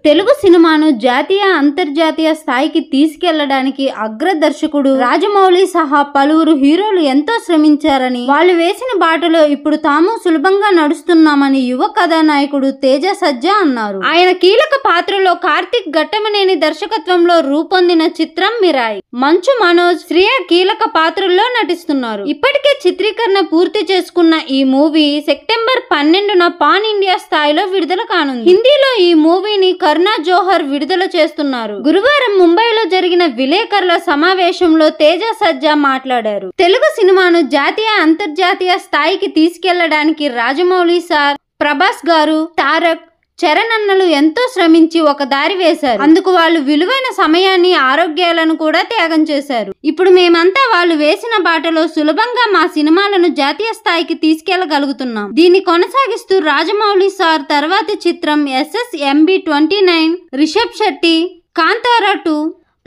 తెలుగు సినిమాను జాతీయ అంతర్జాతీయ స్థాయికి తీసుకెళ్లడానికి అగ్రదర్శకుడు రాజమౌళి సహా పలువురు హీరోలు ఎంతో శ్రమించారని, వాళ్ళు వేసిన బాటలో ఇప్పుడు తాము సులభంగా నడుస్తున్నామని యువ కథానాయకుడు తేజ సజ్జా అన్నారు. ఆయన కీలక పాత్రలో కార్తిక్ ఘట్టమనేని దర్శకత్వంలో రూపొందిన చిత్రం మిరాయి. మంచు మనోజ్, శ్రియ కీలక పాత్రల్లో నటిస్తున్నారు. ఇప్పటికే చిత్రీకరణ పూర్తి చేసుకున్న ఈ మూవీ సెప్టెంబర్ 12న పాన్ ఇండియా స్థాయిలో విడుదల కానుంది. హిందీలో ఈ మూవీని కరుణా జోహర్ విడుదల చేస్తున్నారు. గురువారం ముంబైలో జరిగిన విలేకరుల సమావేశంలో తేజ సజ్జా మాట్లాడారు. తెలుగు సినిమాను జాతీయ అంతర్జాతీయ స్థాయికి తీసుకెళ్లడానికి రాజమౌళి సార్, ప్రభాస్ గారు, తారక్, చరణ్ అన్నలు ఎంతో శ్రమించి ఒక దారి వేశారు. అందుకు వాళ్ళు విలువైన సమయాన్ని, ఆరోగ్యాలను కూడా త్యాగం చేశారు. ఇప్పుడు మేమంతా వాళ్ళు వేసిన బాటలో సులభంగా మా సినిమాలను జాతీయ స్థాయికి తీసుకెళ్లగలుగుతున్నాం. దీన్ని కొనసాగిస్తూ రాజమౌళి సార్ తర్వాతి చిత్రం SSMB29, రిషబ్ శెట్టి, కాంతారా 2,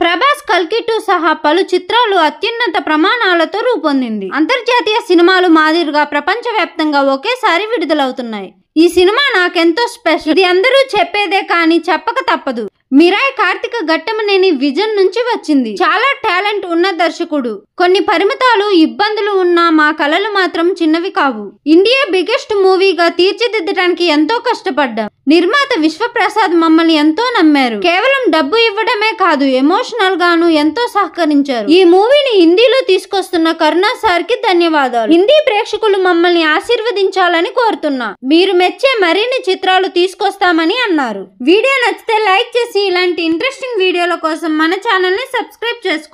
ప్రభాస్ కల్కి 2 సహా పలు చిత్రాలు అత్యున్నత ప్రమాణాలతో రూపొందింది. అంతర్జాతీయ సినిమాలు మాదిరిగా ప్రపంచవ్యాప్తంగా ఒకేసారి విడుదలవుతున్నాయి. ఈ సినిమా నాకెంతో స్పెషల్. ఇది అందరూ చెప్పేదే కానీ చెప్పక తప్పదు. మిరాయ్ కార్తిక ఘట్టమనేని విజన్ నుంచి వచ్చింది. చాలా టాలెంట్ ఉన్న దర్శకుడు. కొన్ని పరిమితాలు, ఇబ్బందులు ఉన్నా మా కళలు మాత్రం చిన్నవి కావు. ఇండియా బిగ్గెస్ట్ మూవీగా తీర్చిదిద్దడానికి ఎంతో కష్టపడ్డాం. నిర్మాత విశ్వప్రసాద్ మమ్మల్ని ఎంతో నమ్మారు. కేవలం డబ్బు ఇవ్వడమే కాదు, ఎమోషనల్ గాను ఎంతో సహకరించారు. ఈ మూవీని హిందీలో తీసుకొస్తున్న కరుణా సార్ కి ధన్యవాదాలు. హిందీ ప్రేక్షకులు మమ్మల్ని ఆశీర్వదించాలని కోరుతున్నా. మీరు మెచ్చే మరిన్ని చిత్రాలు తీసుకొస్తామని అన్నారు. వీడియో నచ్చితే లైక్ చేసి ఇలాంటి ఇంట్రెస్టింగ్ వీడియోల కోసం మన ఛానల్ ని సబ్స్క్రైబ్ చేసుకోండి.